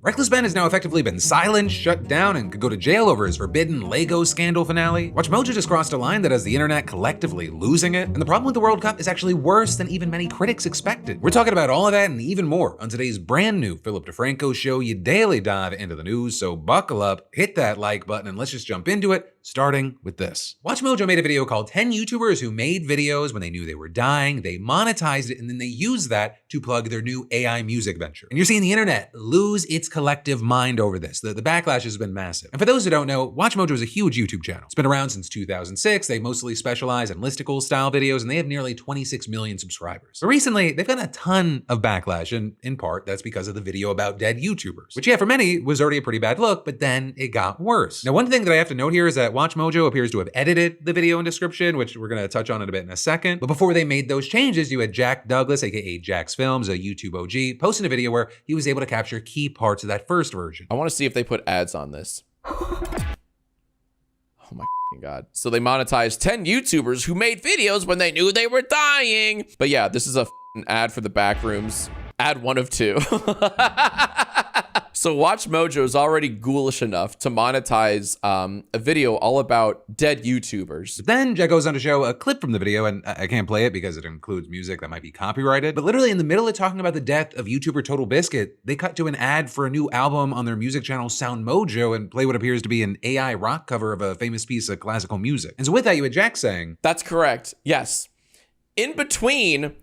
Reckless Ben has now effectively been silenced, shut down, and could go to jail over his forbidden Lego scandal finale. WatchMojo just crossed a line that has the internet collectively losing it, and the problem with the World Cup is actually worse than even many critics expected. We're talking about all of that and even more on today's brand new Philip DeFranco show. You daily dive into the news, so buckle up, hit that like button, and let's just jump into it, starting with this. WatchMojo made a video called 10 YouTubers who made videos when they knew they were dying, they monetized it, and then they used that to plug their new AI music venture. And you're seeing the internet lose its collective mind over this. The backlash has been massive. And for those who don't know, WatchMojo is a huge YouTube channel. It's been around since 2006. They mostly specialize in listicle style videos, and they have nearly 26 million subscribers. But recently, they've gotten a ton of backlash, and in part, that's because of the video about dead YouTubers, which, yeah, for many was already a pretty bad look, but then it got worse. Now, one thing that I have to note here is that WatchMojo appears to have edited the video and description, which we're gonna touch on in a bit in a second. But before they made those changes, you had Jack Douglas, aka Jack's Films, a YouTube OG, posting a video where he was able to capture key parts of that first version. I want to see if they put ads on this. Oh my God. So they monetized 10 YouTubers who made videos when they knew they were dying. But yeah, this is a ad for the Backrooms. Ad 1 of 2. So WatchMojo is already ghoulish enough to monetize a video all about dead YouTubers. But then Jack goes on to show a clip from the video, and I can't play it because it includes music that might be copyrighted. But literally in the middle of talking about the death of YouTuber Total Biscuit, they cut to an ad for a new album on their music channel SoundMojo and play what appears to be an AI rock cover of a famous piece of classical music. And so with that, you had Jack saying, "That's correct. Yes. In between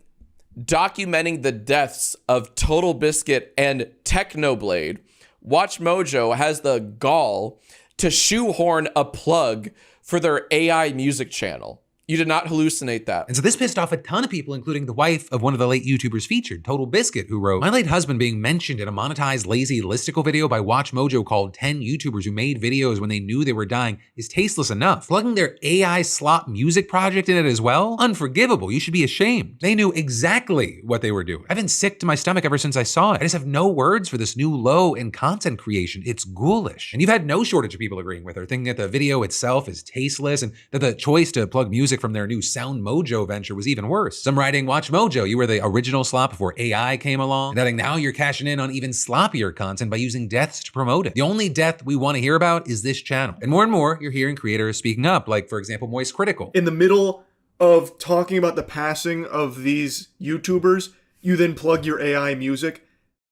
documenting the deaths of Total Biscuit and Technoblade, WatchMojo has the gall to shoehorn a plug for their AI music channel. You did not hallucinate that." And so this pissed off a ton of people, including the wife of one of the late YouTubers featured, Total Biscuit, who wrote, "My late husband being mentioned in a monetized lazy listicle video by WatchMojo called 10 YouTubers who made videos when they knew they were dying is tasteless enough. Plugging their AI slop music project in it as well? Unforgivable. You should be ashamed. They knew exactly what they were doing. I've been sick to my stomach ever since I saw it. I just have no words for this new low in content creation. It's ghoulish." And you've had no shortage of people agreeing with her, thinking that the video itself is tasteless and that the choice to plug music from their new SoundMojo venture was even worse. Some writing, WatchMojo, you were the original slop before AI came along, and adding now you're cashing in on even sloppier content by using deaths to promote it. The only death we want to hear about is this channel. And more, you're hearing creators speaking up, like for example, Moist Critical. In the middle of talking about the passing of these YouTubers, you then plug your AI music.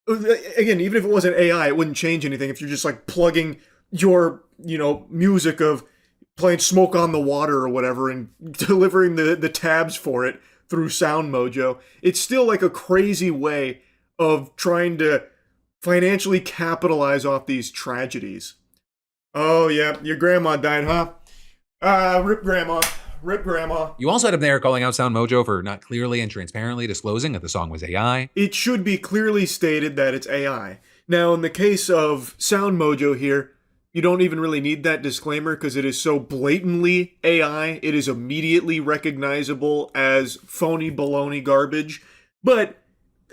Again, even if it wasn't AI, it wouldn't change anything if you're just like plugging your, music of playing Smoke on the Water or whatever and delivering the tabs for it through SoundMojo. It's still like a crazy way of trying to financially capitalize off these tragedies. Oh yeah, your grandma died, huh? Rip grandma. Rip grandma. You also had him there calling out SoundMojo for not clearly and transparently disclosing that the song was AI. It should be clearly stated that it's AI. Now, in the case of SoundMojo here, you don't even really need that disclaimer because it is so blatantly AI. It is immediately recognizable as phony baloney garbage. But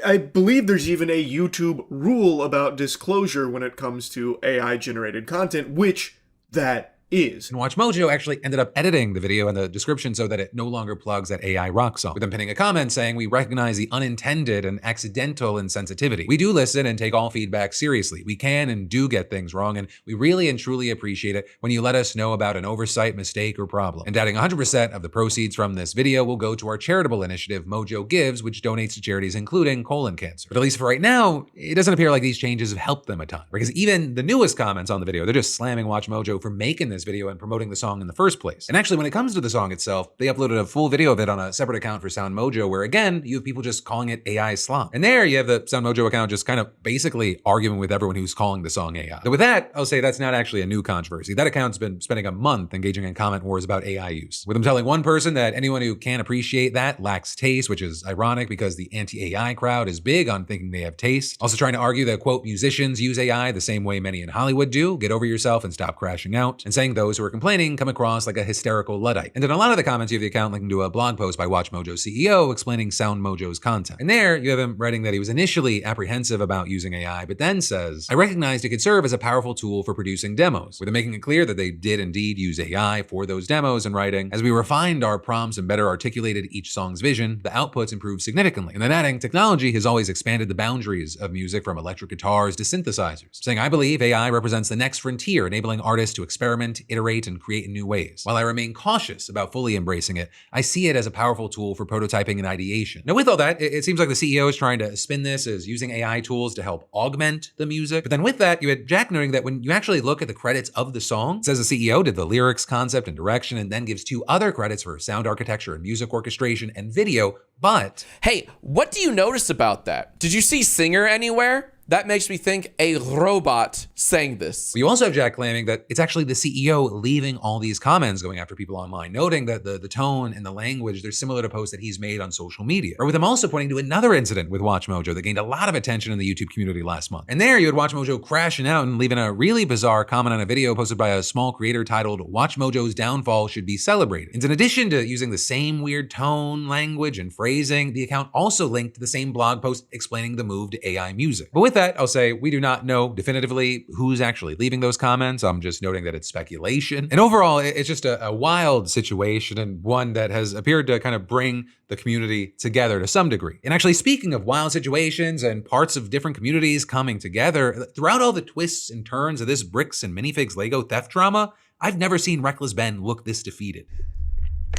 I believe there's even a YouTube rule about disclosure when it comes to AI-generated content, which that is. And WatchMojo actually ended up editing the video and the description so that it no longer plugs that AI rock song, with them pinning a comment saying, "We recognize the unintended and accidental insensitivity. We do listen and take all feedback seriously. We can and do get things wrong, and we really and truly appreciate it when you let us know about an oversight, mistake, or problem." And adding 100% of the proceeds from this video will go to our charitable initiative, Mojo Gives, which donates to charities including colon cancer. But at least for right now, it doesn't appear like these changes have helped them a ton, because even the newest comments on the video, they're just slamming WatchMojo for making this video and promoting the song in the first place. And actually, when it comes to the song itself, they uploaded a full video of it on a separate account for SoundMojo, where again, you have people just calling it AI slop. And there you have the SoundMojo account just kind of basically arguing with everyone who's calling the song AI. But with that, I'll say that's not actually a new controversy. That account's been spending a month engaging in comment wars about AI use, with them telling one person that anyone who can't appreciate that lacks taste, which is ironic because the anti-AI crowd is big on thinking they have taste. Also trying to argue that, quote, musicians use AI the same way many in Hollywood do. Get over yourself and stop crashing out. And saying saying those who are complaining come across like a hysterical Luddite. And in a lot of the comments, you have the account linking to a blog post by WatchMojo's CEO explaining Sound Mojo's content. And there, you have him writing that he was initially apprehensive about using AI, but then says, I recognized it could serve as a powerful tool for producing demos, with him making it clear that they did indeed use AI for those demos, and writing, as we refined our prompts and better articulated each song's vision, the outputs improved significantly. And then adding, technology has always expanded the boundaries of music from electric guitars to synthesizers, saying, I believe AI represents the next frontier, enabling artists to experiment, iterate, and create in new ways. While I remain cautious about fully embracing it, I see it as a powerful tool for prototyping and ideation. Now, with all that, it seems like the CEO is trying to spin this as using AI tools to help augment the music. But then with that, you had Jack noting that when you actually look at the credits of the song, it says the CEO did the lyrics, concept, and direction, and then gives 2 other credits for sound architecture and music orchestration and video. But hey, what do you notice about that? Did you see singer anywhere? That makes me think a robot sang this. you also have Jack claiming that it's actually the CEO leaving all these comments going after people online, noting that the tone and the language, they're similar to posts that he's made on social media. Or with him also pointing to another incident with WatchMojo that gained a lot of attention in the YouTube community last month. And there you had WatchMojo crashing out and leaving a really bizarre comment on a video posted by a small creator titled, WatchMojo's downfall should be celebrated. And in addition to using the same weird tone, language, and phrasing, the account also linked to the same blog post explaining the move to AI music. But with that, I'll say we do not know definitively who's actually leaving those comments. I'm just noting that it's speculation. And overall, it's just a wild situation, and one that has appeared to kind of bring the community together to some degree. And actually, speaking of wild situations and parts of different communities coming together, throughout all the twists and turns of this Bricks and Minifigs Lego theft drama, I've never seen Reckless Ben look this defeated.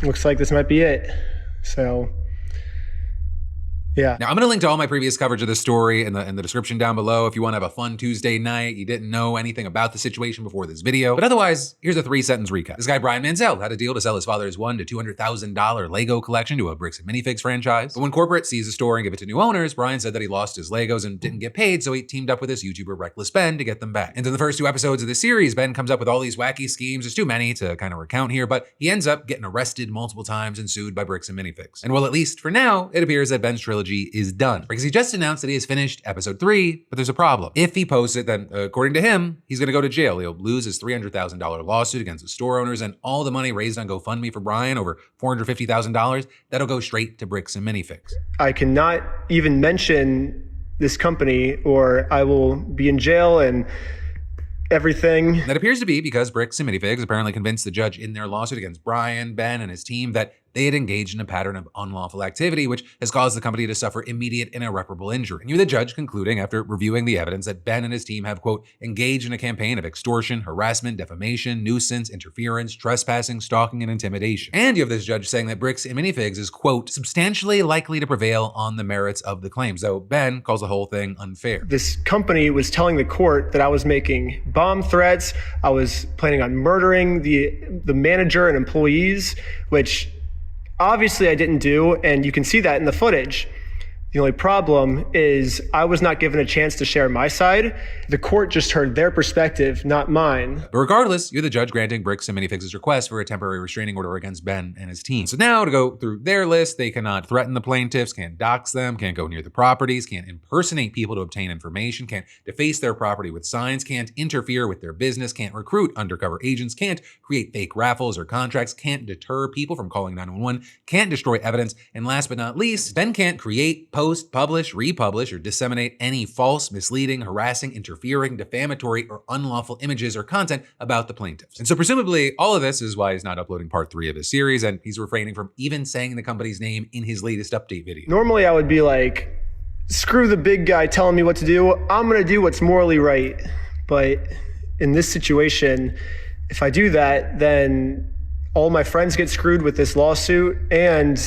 Looks like this might be it. So, yeah. Now, I'm going to link to all my previous coverage of this story in the description down below if you want to have a fun Tuesday night, you didn't know anything about the situation before this video. But otherwise, here's a 3-sentence recap. This guy, Brian Manziel, had a deal to sell his father's $100,000 to $200,000 Lego collection to a Bricks and Minifigs franchise. But when corporate seized the store and gave it to new owners, Brian said that he lost his Legos and didn't get paid, so he teamed up with this YouTuber Reckless Ben to get them back. And in the first 2 episodes of this series, Ben comes up with all these wacky schemes. There's too many to kind of recount here, but he ends up getting arrested multiple times and sued by Bricks and Minifigs. And well, at least for now, it appears that Ben's trilogy is done, because he just announced that he has finished episode 3, but there's a problem. If he posts it, then according to him, he's gonna go to jail. He'll lose his $300,000 lawsuit against the store owners, and all the money raised on GoFundMe for Brian, over $450,000, that'll go straight to Bricks and Minifigs. I cannot even mention this company or I will be in jail and everything. That appears to be because Bricks and Minifigs apparently convinced the judge in their lawsuit against Brian, Ben, and his team that they had engaged in a pattern of unlawful activity, which has caused the company to suffer immediate and irreparable injury. And you the judge concluding, after reviewing the evidence, that Ben and his team have, quote, engaged in a campaign of extortion, harassment, defamation, nuisance, interference, trespassing, stalking, and intimidation. And you have this judge saying that Bricks and Minifigs is, quote, substantially likely to prevail on the merits of the claims, though Ben calls the whole thing unfair. This company was telling the court that I was making bomb threats. I was planning on murdering the manager and employees, which obviously I didn't do, and you can see that in the footage. The only problem is I was not given a chance to share my side. The court just heard their perspective, not mine. But regardless, you're the judge granting Bricks and Minifigs' request for a temporary restraining order against Ben and his team. So now, to go through their list, they cannot threaten the plaintiffs, can't dox them, can't go near the properties, can't impersonate people to obtain information, can't deface their property with signs, can't interfere with their business, can't recruit undercover agents, can't create fake raffles or contracts, can't deter people from calling 911, can't destroy evidence, and last but not least, Ben can't create, post, publish, republish, or disseminate any false, misleading, harassing, interfering, defamatory, or unlawful images or content about the plaintiffs. And so presumably all of this is why he's not uploading part 3 of his series, and he's refraining from even saying the company's name in his latest update video. Normally I would be like, screw the big guy telling me what to do. I'm gonna do what's morally right. But in this situation, if I do that, then all my friends get screwed with this lawsuit and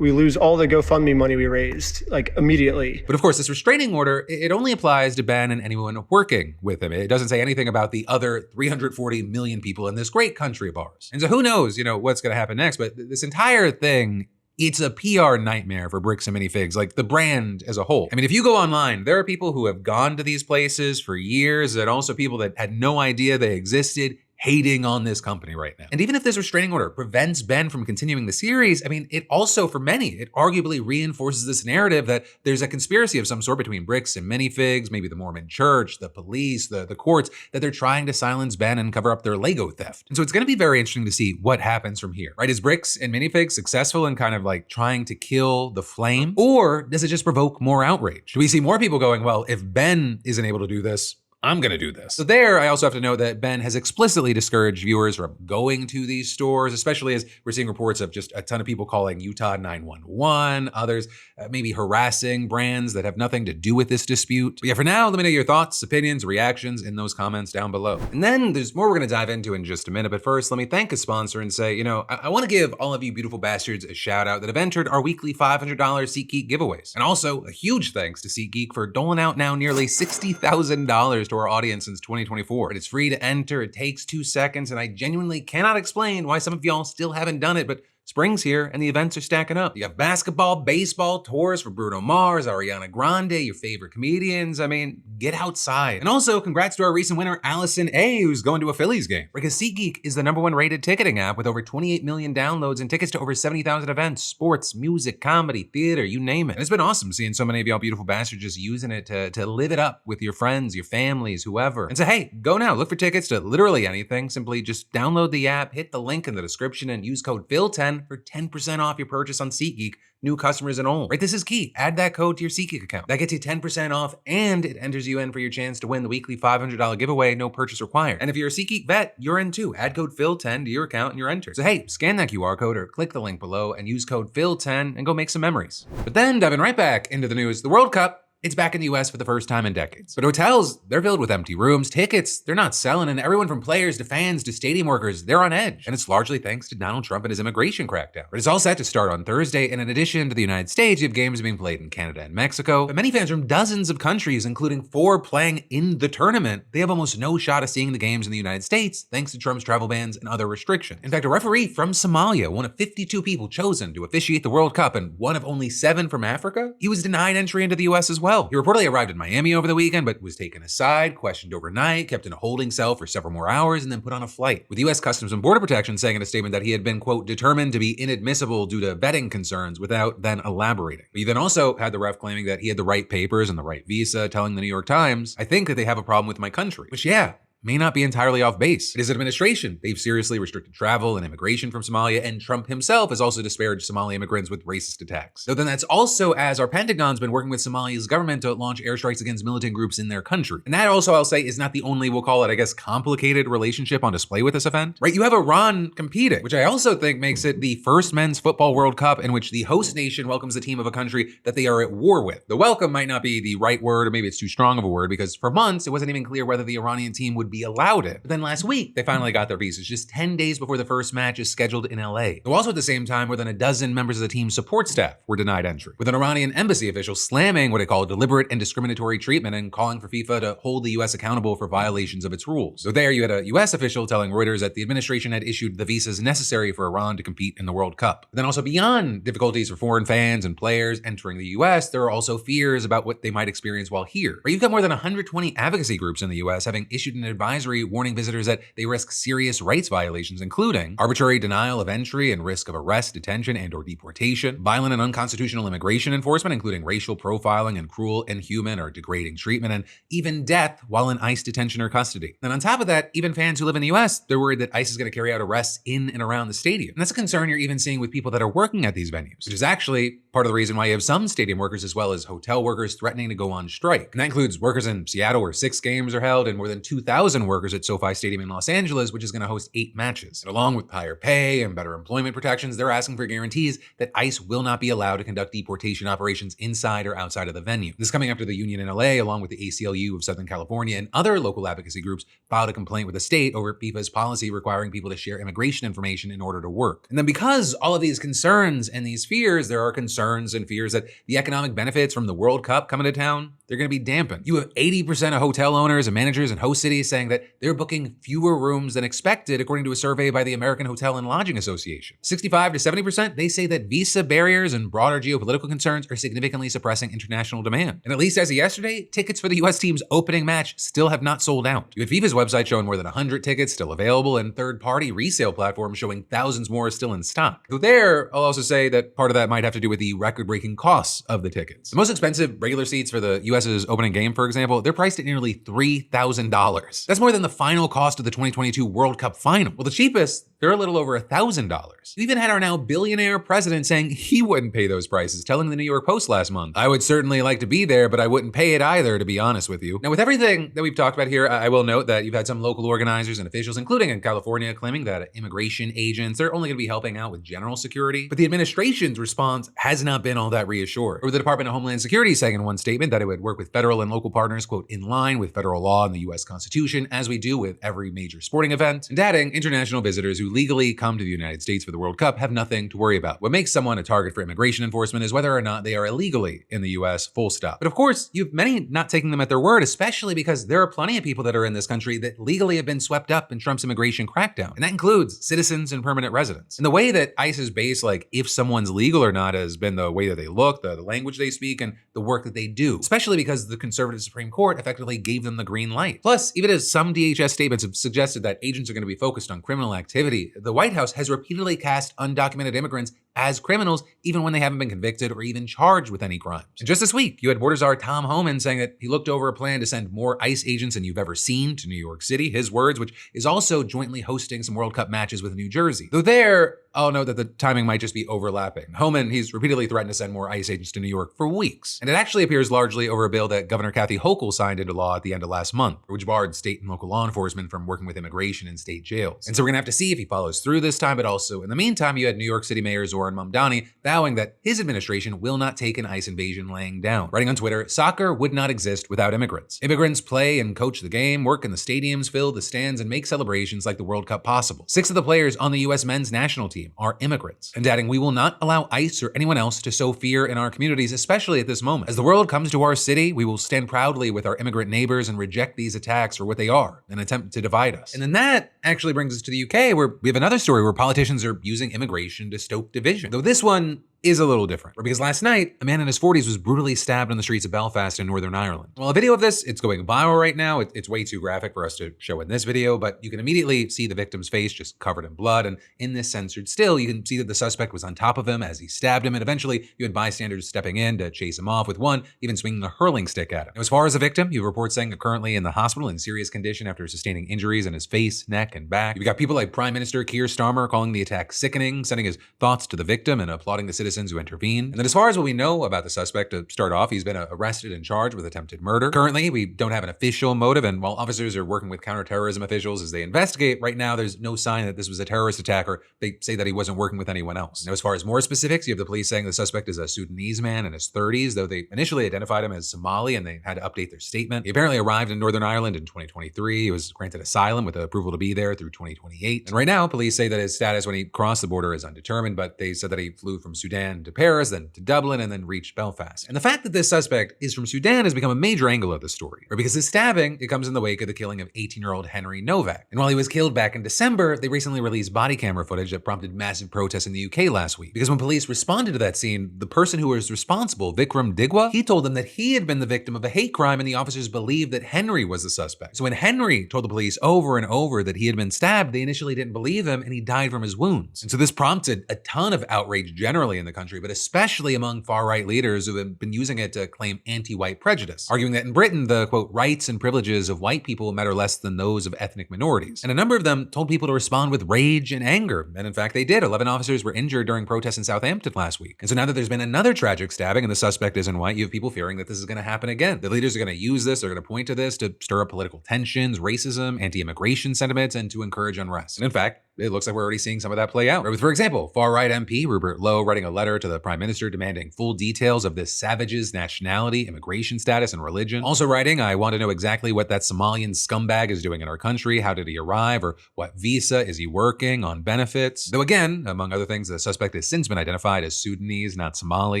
we lose all the GoFundMe money we raised, like, immediately. But of course, this restraining order, it only applies to Ben and anyone working with him. It doesn't say anything about the other 340 million people in this great country of ours. And so who knows, what's gonna happen next, but this entire thing, it's a PR nightmare for Bricks and Minifigs, like the brand as a whole. I mean, if you go online, there are people who have gone to these places for years and also people that had no idea they existed, hating on this company right now. And even if this restraining order prevents Ben from continuing the series, I mean, it also, for many, it arguably reinforces this narrative that there's a conspiracy of some sort between Bricks and Minifigs, maybe the Mormon church, the police, the courts, that they're trying to silence Ben and cover up their Lego theft. And so it's gonna be very interesting to see what happens from here, right? Is Bricks and Minifigs successful in kind of like trying to kill the flame? Or does it just provoke more outrage? Do we see more people going, well, if Ben isn't able to do this, I'm gonna do this. So there, I also have to note that Ben has explicitly discouraged viewers from going to these stores, especially as we're seeing reports of just a ton of people calling Utah 911, others maybe harassing brands that have nothing to do with this dispute. But yeah, for now, let me know your thoughts, opinions, reactions in those comments down below. And then there's more we're gonna dive into in just a minute, but first, let me thank a sponsor and say, I wanna give all of you beautiful bastards a shout out that have entered our weekly $500 SeatGeek giveaways. And also, a huge thanks to SeatGeek for doling out now nearly $60,000 to our audience since 2024. It's free to enter, it takes 2 seconds, and I genuinely cannot explain why some of y'all still haven't done it, but spring's here and the events are stacking up. You have basketball, baseball, tours for Bruno Mars, Ariana Grande, your favorite comedians. I mean, get outside. And also, congrats to our recent winner, Allison A, who's going to a Phillies game. Because SeatGeek is the #1 rated ticketing app with over 28 million downloads and tickets to over 70,000 events, sports, music, comedy, theater, you name it. And it's been awesome seeing so many of y'all beautiful bastards just using it to live it up with your friends, your families, whoever. And so, hey, go now. Look for tickets to literally anything. Simply just download the app, hit the link in the description, and use code PHIL10 for 10% off your purchase on SeatGeek, new customers and all. Right, this is key. Add that code to your SeatGeek account. That gets you 10% off, and it enters you in for your chance to win the weekly $500 giveaway, no purchase required. And if you're a SeatGeek vet, you're in too. Add code PHIL10 to your account and you're entered. So hey, scan that QR code or click the link below and use code PHIL10 and go make some memories. But then diving right back into the news, the World Cup, it's back in the US for the first time in decades. But hotels, they're filled with empty rooms, tickets, they're not selling, and everyone from players to fans to stadium workers, they're on edge. And it's largely thanks to Donald Trump and his immigration crackdown. But it's all set to start on Thursday, and in addition to the United States, you have games being played in Canada and Mexico. But many fans from dozens of countries, including 4 playing in the tournament, they have almost no shot of seeing the games in the United States thanks to Trump's travel bans and other restrictions. In fact, a referee from Somalia, one of 52 people chosen to officiate the World Cup and one of only 7 from Africa, he was denied entry into the US as well. He reportedly arrived in Miami over the weekend, but was taken aside, questioned overnight, kept in a holding cell for several more hours, and then put on a flight. With US Customs and Border Protection saying in a statement that he had been, quote, determined to be inadmissible due to vetting concerns without then elaborating. But you then also had the ref claiming that he had the right papers and the right visa, telling the New York Times, I think that they have a problem with my country. Which, yeah, may not be entirely off base. His administration, they've seriously restricted travel and immigration from Somalia, and Trump himself has also disparaged Somali immigrants with racist attacks. So then that's also as our Pentagon's been working with Somalia's government to launch airstrikes against militant groups in their country. And that also, I'll say, is not the only, we'll call it, I guess, complicated relationship on display with this event, right? You have Iran competing, which I also think makes it the first men's football World Cup in which the host nation welcomes a team of a country that they are at war with. The welcome might not be the right word, or maybe it's too strong of a word, because for months, it wasn't even clear whether the Iranian team would be allowed it. But then last week, they finally got their visas, just 10 days before the first match is scheduled in LA. So also at the same time, more than a dozen members of the team's support staff were denied entry, with an Iranian embassy official slamming what they call deliberate and discriminatory treatment and calling for FIFA to hold the US accountable for violations of its rules. So there you had a US official telling Reuters that the administration had issued the visas necessary for Iran to compete in the World Cup. But then also beyond difficulties for foreign fans and players entering the US, there are also fears about what they might experience while here. You've got more than 120 advocacy groups in the US having issued an advisory warning visitors that they risk serious rights violations, including arbitrary denial of entry and risk of arrest, detention, and or deportation, violent and unconstitutional immigration enforcement, including racial profiling and cruel, inhuman, or degrading treatment, and even death while in ICE detention or custody. And on top of that, even fans who live in the US, they're worried that ICE is going to carry out arrests in and around the stadium. And that's a concern you're even seeing with people that are working at these venues, which is actually part of the reason why you have some stadium workers as well as hotel workers threatening to go on strike. And that includes workers in Seattle where 6 games are held and more than 2,000 workers at SoFi Stadium in Los Angeles, which is going to host 8 matches. And along with higher pay and better employment protections, they're asking for guarantees that ICE will not be allowed to conduct deportation operations inside or outside of the venue. This is coming after the union in LA, along with the ACLU of Southern California and other local advocacy groups, filed a complaint with the state over FIFA's policy requiring people to share immigration information in order to work. And then because all of these concerns and these fears, there are concerns and fears that the economic benefits from the World Cup coming to town, they're going to be dampened. You have 80% of hotel owners and managers in host cities saying that they're booking fewer rooms than expected, according to a survey by the American Hotel and Lodging Association. 65 to 70%, they say that visa barriers and broader geopolitical concerns are significantly suppressing international demand. And at least as of yesterday, tickets for the US team's opening match still have not sold out. You had FIFA's website showing more than 100 tickets still available, and third-party resale platforms showing thousands more still in stock. Though there, I'll also say that part of that might have to do with the record-breaking costs of the tickets. The most expensive regular seats for the US's opening game, for example, they're priced at nearly $3,000. That's more than the final cost of the 2022 World Cup final. Well, the cheapest, they're a little over $1,000. You even had our now billionaire president saying he wouldn't pay those prices, telling the New York Post last month, "I would certainly like to be there, but I wouldn't pay it either, to be honest with you." Now, with everything that we've talked about here, I will note that you've had some local organizers and officials, including in California, claiming that immigration agents, they're only going to be helping out with general security. But the administration's response has not been all that reassuring. Or the Department of Homeland Security saying in one statement that it would work with federal and local partners, quote, in line with federal law and the US Constitution, as we do with every major sporting event. And adding, international visitors who legally come to the United States for the World Cup have nothing to worry about. What makes someone a target for immigration enforcement is whether or not they are illegally in the US, full stop. But of course, you have many not taking them at their word, especially because there are plenty of people that are in this country that legally have been swept up in Trump's immigration crackdown. And that includes citizens and permanent residents. And the way that ICE is based, like if someone's legal or not, has been the way that they look, the language they speak, and the work that they do, especially because the conservative Supreme Court effectively gave them the green light. Plus, even as some DHS statements have suggested that agents are going to be focused on criminal activity, the White House has repeatedly cast undocumented immigrants as criminals, even when they haven't been convicted or even charged with any crimes. And just this week, you had Border Czar Tom Homan saying that he looked over a plan to send more ICE agents than you've ever seen to New York City, his words, which is also jointly hosting some World Cup matches with New Jersey. Though there, I'll note that the timing might just be overlapping. Homan, he's repeatedly threatened to send more ICE agents to New York for weeks. And it actually appears largely over a bill that Governor Kathy Hochul signed into law at the end of last month, which barred state and local law enforcement from working with immigration in state jails. And so we're gonna have to see if he follows through this time, but also in the meantime, you had New York City Mayor Zoran Mamdani vowing that his administration will not take an ICE invasion laying down. Writing on Twitter, "Soccer would not exist without immigrants. Immigrants play and coach the game, work in the stadiums, fill the stands, and make celebrations like the World Cup possible. 6 of the players on the US men's national team are immigrants." And adding, "We will not allow ICE or anyone else to sow fear in our communities, especially at this moment. As the world comes to our city, we will stand proudly with our immigrant neighbors and reject these attacks for what they are, an attempt to divide us." And then that actually brings us to the UK, where we have another story where politicians are using immigration to stoke division. Though this one is a little different, because last night, a man in his 40s was brutally stabbed on the streets of Belfast in Northern Ireland. Well, a video of this, it's going viral right now. It's way too graphic for us to show in this video, but you can immediately see the victim's face just covered in blood, and in this censored still, you can see that the suspect was on top of him as he stabbed him, and eventually you had bystanders stepping in to chase him off, with one even swinging a hurling stick at him. Now, as far as the victim, you have reports saying that currently in the hospital in serious condition after sustaining injuries in his face, neck, and back. You've got people like Prime Minister Keir Starmer calling the attack sickening, sending his thoughts to the victim and applauding the citizens who intervened. And then as far as what we know about the suspect, to start off, he's been arrested and charged with attempted murder. Currently, we don't have an official motive, and while officers are working with counterterrorism officials as they investigate, right now there's no sign that this was a terrorist attack, or they say that he wasn't working with anyone else. Now, as far as more specifics, you have the police saying the suspect is a Sudanese man in his 30s, though they initially identified him as Somali and they had to update their statement. He apparently arrived in Northern Ireland in 2023. He was granted asylum with approval to be there through 2028. And right now, police say that his status when he crossed the border is undetermined, but they said that he flew from Sudan to Paris, then to Dublin, and then reached Belfast. And the fact that this suspect is from Sudan has become a major angle of the story, or because his stabbing, it comes in the wake of the killing of 18-year-old Henry Novak. And while he was killed back in December, they recently released body camera footage that prompted massive protests in the UK last week. Because when police responded to that scene, the person who was responsible, Vikram Digwa, he told them that he had been the victim of a hate crime, and the officers believed that Henry was the suspect. So when Henry told the police over and over that he had been stabbed, they initially didn't believe him, and he died from his wounds. And so this prompted a ton of outrage generally in the country, but especially among far-right leaders who have been using it to claim anti-white prejudice, arguing that in Britain, the, quote, rights and privileges of white people matter less than those of ethnic minorities. And a number of them told people to respond with rage and anger. And in fact, they did. 11 officers were injured during protests in Southampton last week. And so now that there's been another tragic stabbing and the suspect isn't white, you have people fearing that this is going to happen again. The leaders are going to use this, they're going to point to this to stir up political tensions, racism, anti-immigration sentiments, and to encourage unrest. And in fact, it looks like we're already seeing some of that play out. Right, with, for example, far-right MP Rupert Lowe writing a letter to the Prime Minister demanding full details of this savage's nationality, immigration status, and religion. Also writing, I want to know exactly what that Somalian scumbag is doing in our country, how did he arrive, or what visa is he working on benefits. Though again, among other things, the suspect has since been identified as Sudanese, not Somali.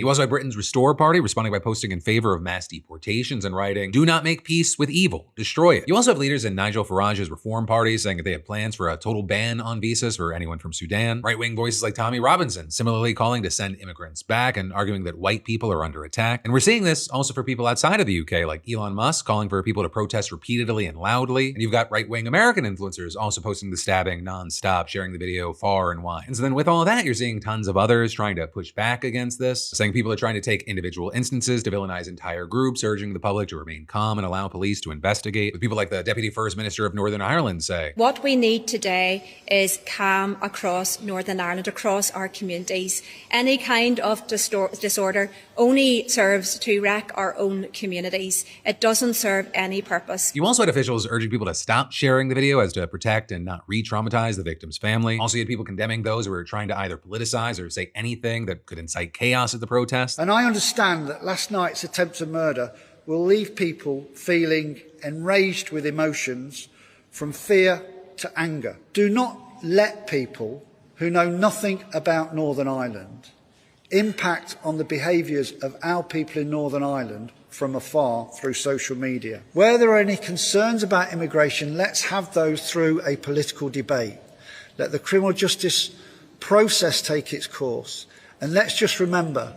You also had Britain's Restore Party responding by posting in favor of mass deportations and writing, do not make peace with evil, destroy it. You also have leaders in Nigel Farage's Reform Party saying that they have plans for a total ban on visas for anyone from Sudan. Right-wing voices like Tommy Robinson similarly calling to send immigrants back and arguing that white people are under attack. And we're seeing this also for people outside of the UK, like Elon Musk calling for people to protest repeatedly and loudly. And you've got right-wing American influencers also posting the stabbing nonstop, sharing the video far and wide. And so then with all of that, you're seeing tons of others trying to push back against this, saying people are trying to take individual instances to villainize entire groups, urging the public to remain calm and allow police to investigate. With people like the Deputy First Minister of Northern Ireland say, what we need today is calm across Northern Ireland, across our communities. Any kind of disorder only serves to wreck our own communities. It doesn't serve any purpose. You also had officials urging people to stop sharing the video as to protect and not re-traumatize the victim's family. Also, you had people condemning those who were trying to either politicize or say anything that could incite chaos at the protest. And I understand that last night's attempt at murder will leave people feeling enraged with emotions from fear to anger. Do not let people who know nothing about Northern Ireland impact on the behaviours of our people in Northern Ireland from afar through social media. Where there are any concerns about immigration, let's have those through a political debate. Let the criminal justice process take its course. And let's just remember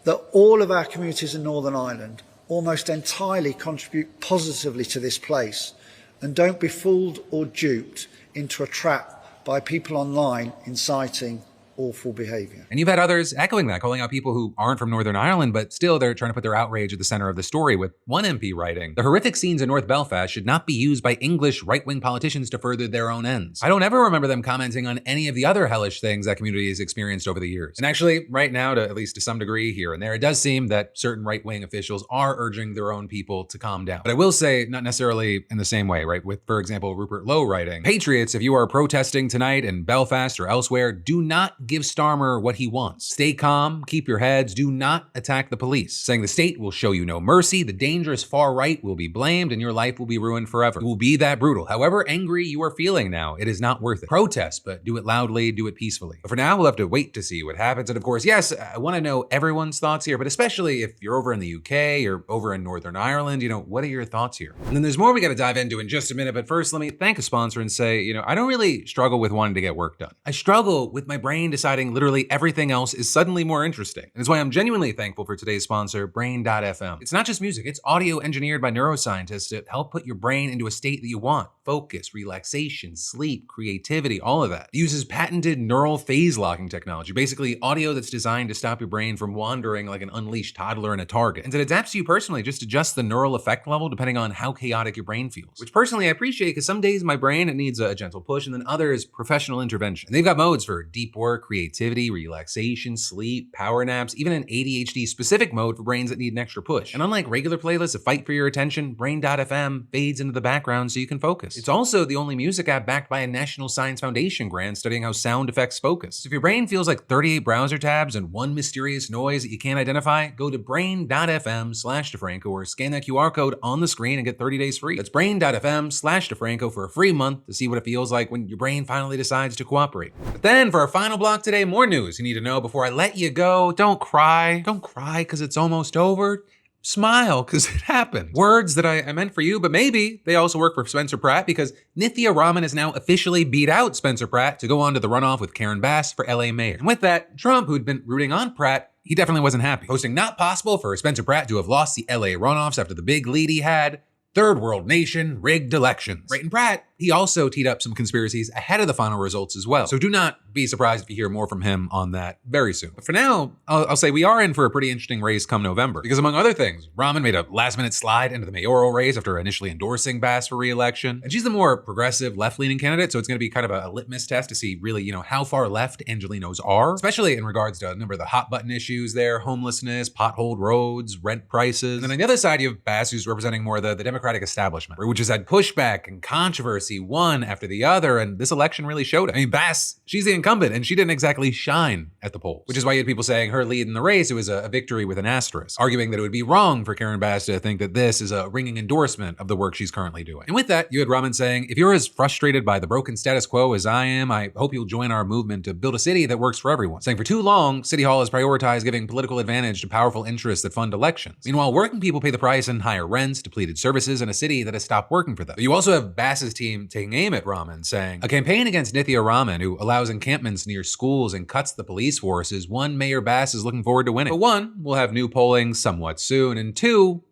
that all of our communities in Northern Ireland almost entirely contribute positively to this place. And don't be fooled or duped into a trap by people online inciting awful behaviour. And you've had others echoing that, calling out people who aren't from Northern Ireland, but still they're trying to put their outrage at the center of the story, with one MP writing, the horrific scenes in North Belfast should not be used by English right-wing politicians to further their own ends. I don't ever remember them commenting on any of the other hellish things that community has experienced over the years. And actually, right now, at least to some degree here and there, it does seem that certain right-wing officials are urging their own people to calm down. But I will say, not necessarily in the same way, right? With, for example, Rupert Lowe writing, Patriots, if you are protesting tonight in Belfast or elsewhere, do not give Starmer what he wants. Stay calm, keep your heads, do not attack the police. Saying the state will show you no mercy, the dangerous far right will be blamed, and your life will be ruined forever. It will be that brutal. However angry you are feeling now, it is not worth it. Protest, but do it loudly, do it peacefully. But for now, we'll have to wait to see what happens. And of course, yes, I want to know everyone's thoughts here, but especially if you're over in the UK or over in Northern Ireland, what are your thoughts here? And then there's more we got to dive into in just a minute, but first let me thank a sponsor and say, I don't really struggle with wanting to get work done. I struggle with my brain deciding literally everything else is suddenly more interesting. And that's why I'm genuinely thankful for today's sponsor, Brain.fm. It's not just music, it's audio engineered by neuroscientists to help put your brain into a state that you want. Focus, relaxation, sleep, creativity, all of that. It uses patented neural phase locking technology, basically audio that's designed to stop your brain from wandering like an unleashed toddler in a target. And it adapts to you personally, just adjusts the neural effect level depending on how chaotic your brain feels. Which personally I appreciate, because some days my brain, it needs a gentle push, and then others, professional intervention. And they've got modes for deep work, creativity, relaxation, sleep, power naps, even an ADHD specific mode for brains that need an extra push. And unlike regular playlists that fight for your attention, Brain.fm fades into the background so you can focus. It's also the only music app backed by a National Science Foundation grant studying how sound affects focus. So if your brain feels like 38 browser tabs and one mysterious noise that you can't identify, go to brain.fm/DeFranco or scan that QR code on the screen and get 30 days free. That's brain.fm/DeFranco for a free month to see what it feels like when your brain finally decides to cooperate. But then for our final block today, more news you need to know before I let you go. Don't cry. Don't cry because it's almost over. Smile, because it happened. Words that I meant for you, but maybe they also work for Spencer Pratt, because Nithya Raman has now officially beat out Spencer Pratt to go on to the runoff with Karen Bass for LA mayor. And with that, Trump, who'd been rooting on Pratt, he definitely wasn't happy, posting not possible for Spencer Pratt to have lost the LA runoffs after the big lead he had. Third world nation, rigged elections. Right, and Pratt, he also teed up some conspiracies ahead of the final results as well. So do not be surprised if you hear more from him on that very soon. But for now, I'll say we are in for a pretty interesting race come November. Because among other things, Raman made a last-minute slide into the mayoral race after initially endorsing Bass for re-election. And she's the more progressive, left-leaning candidate, so it's going to be kind of a litmus test to see really, how far left Angelinos are, especially in regards to a number of the hot-button issues there, homelessness, potholed roads, rent prices. And then on the other side, you have Bass, who's representing more the Democratic establishment, which has had pushback and controversy controversy one after the other, and this election really showed it. I mean, Bass, she's the incumbent, and she didn't exactly shine at the polls, which is why you had people saying her lead in the race, it was a victory with an asterisk, arguing that it would be wrong for Karen Bass to think that this is a ringing endorsement of the work she's currently doing. And with that, you had Raman saying, if you're as frustrated by the broken status quo as I am, I hope you'll join our movement to build a city that works for everyone. Saying for too long, City Hall has prioritized giving political advantage to powerful interests that fund elections. Meanwhile, working people pay the price in higher rents, depleted services, and a city that has stopped working for them. But you also have Bass's team taking aim at Raman, saying, a campaign against Nithya Raman, who allows encampments near schools and cuts the police force, is one Mayor Bass is looking forward to winning. But one, we'll have new polling somewhat soon, and two,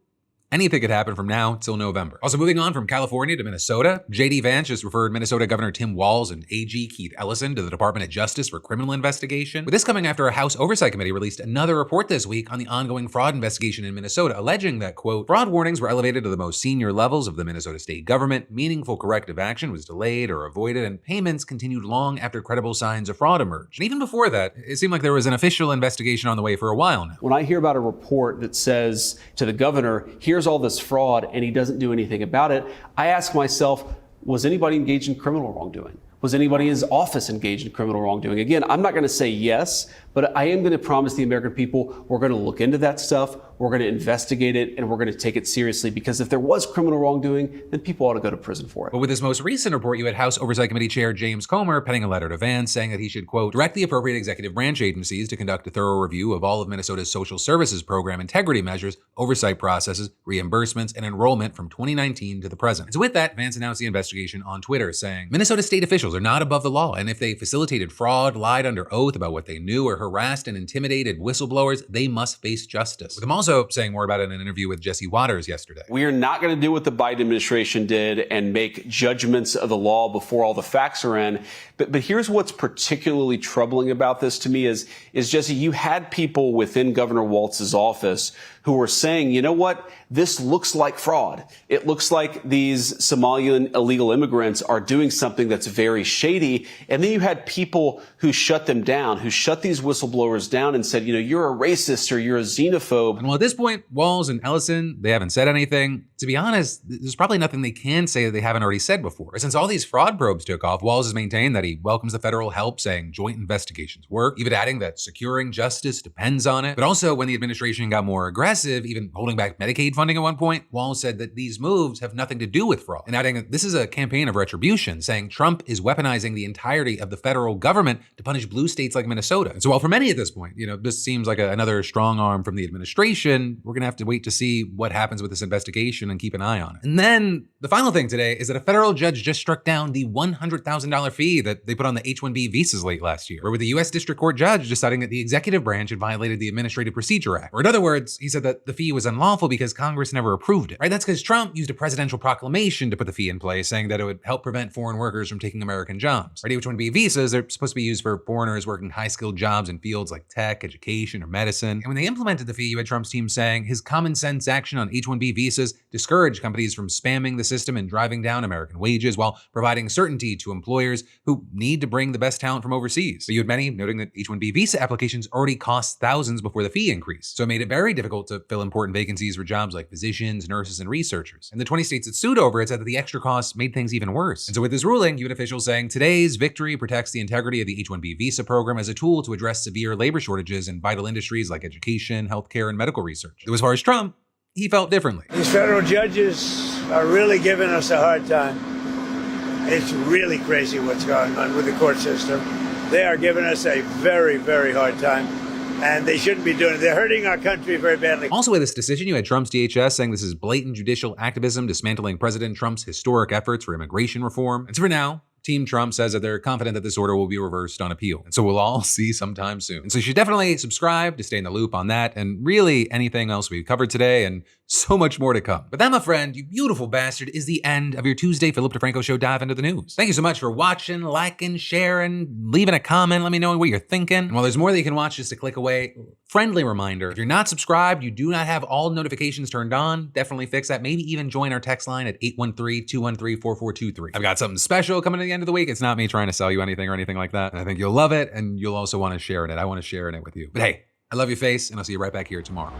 anything could happen from now till November. Also moving on from California to Minnesota, JD Vance just referred Minnesota Governor Tim Walz and AG Keith Ellison to the Department of Justice for criminal investigation. With this coming after a House Oversight Committee released another report this week on the ongoing fraud investigation in Minnesota, alleging that, quote, fraud warnings were elevated to the most senior levels of the Minnesota state government, meaningful corrective action was delayed or avoided, and payments continued long after credible signs of fraud emerged. And even before that, it seemed like there was an official investigation on the way for a while now. When I hear about a report that says to the governor, here's all this fraud, and he doesn't do anything about it, I ask myself, was anybody engaged in criminal wrongdoing? Was anybody in his office engaged in criminal wrongdoing? Again, I'm not going to say yes, but I am going to promise the American people we're going to look into that stuff, we're going to investigate it, and we're going to take it seriously, because if there was criminal wrongdoing, then people ought to go to prison for it. But with this most recent report, you had House Oversight Committee Chair James Comer penning a letter to Vance saying that he should, quote, direct the appropriate executive branch agencies to conduct a thorough review of all of Minnesota's social services program integrity measures, oversight processes, reimbursements, and enrollment from 2019 to the present. And so with that, Vance announced the investigation on Twitter, saying, Minnesota state officials are not above the law, and if they facilitated fraud, lied under oath about what they knew, or harassed and intimidated whistleblowers, they must face justice. With him also saying more about it in an interview with Jesse Waters yesterday. We are not going to do what the Biden administration did and make judgments of the law before all the facts are in. But here's what's particularly troubling about this to me is Jesse, you had people within Governor Walz's office who were saying, you know what, this looks like fraud. It looks like these Somalian illegal immigrants are doing something that's very shady. And then you had people who shut them down, who shut these whistleblowers down and said, you know, you're a racist or you're a xenophobe. And while at this point, Walz and Ellison, they haven't said anything. To be honest, there's probably nothing they can say that they haven't already said before. Since all these fraud probes took off, Walz has maintained that he welcomes the federal help, saying joint investigations work, even adding that securing justice depends on it. But also, when the administration got more aggressive, even holding back Medicaid funding at one point, Walz said that these moves have nothing to do with fraud, and adding that this is a campaign of retribution, saying Trump is weaponizing the entirety of the federal government to punish blue states like Minnesota. And so while for many at this point, you know, this seems like another strong arm from the administration, we're gonna have to wait to see what happens with this investigation and keep an eye on it. And then the final thing today is that a federal judge just struck down the $100,000 fee that they put on the H-1B visas late last year, or with the U.S. District Court judge deciding that the executive branch had violated the Administrative Procedure Act. Or in other words, he said that the fee was unlawful because Congress never approved it, right? That's because Trump used a presidential proclamation to put the fee in place, saying that it would help prevent foreign workers from taking American jobs. Right? H-1B visas are supposed to be used for foreigners working high-skilled jobs in fields like tech, education, or medicine. And when they implemented the fee, you had Trump's team saying his common sense action on H-1B visas discouraged companies from spamming the system and driving down American wages while providing certainty to employers who need to bring the best talent from overseas. But you had many noting that H-1B visa applications already cost thousands before the fee increase. So it made it very difficult to fill important vacancies for jobs like physicians, nurses, and researchers. And the 20 states that sued over it said that the extra costs made things even worse. And so with this ruling, you had officials saying today's victory protects the integrity of the H-1B visa program as a tool to address severe labor shortages in vital industries like education, healthcare, and medical research. Though as far as Trump, he felt differently. These federal judges are really giving us a hard time. It's really crazy what's going on with the court system. They are giving us a very, very hard time. And they shouldn't be doing it. They're hurting our country very badly. Also with this decision, you had Trump's DHS saying this is blatant judicial activism, dismantling President Trump's historic efforts for immigration reform. And so for now, Team Trump says that they're confident that this order will be reversed on appeal. And so we'll all see sometime soon. And so you should definitely subscribe to stay in the loop on that and really anything else we've covered today and so much more to come. But that, my friend, you beautiful bastard, is the end of your Tuesday Philip DeFranco Show dive into the news. Thank you so much for watching, liking, sharing, leaving a comment. Let me know what you're thinking. And while there's more that you can watch, just a click away, friendly reminder, if you're not subscribed, you do not have all notifications turned on, definitely fix that. Maybe even join our text line at 813-213-4423. I've got something special coming at the end of the week. It's not me trying to sell you anything or anything like that. And I think you'll love it and you'll also want to share in it. I want to share in it with you. But hey, I love your face and I'll see you right back here tomorrow.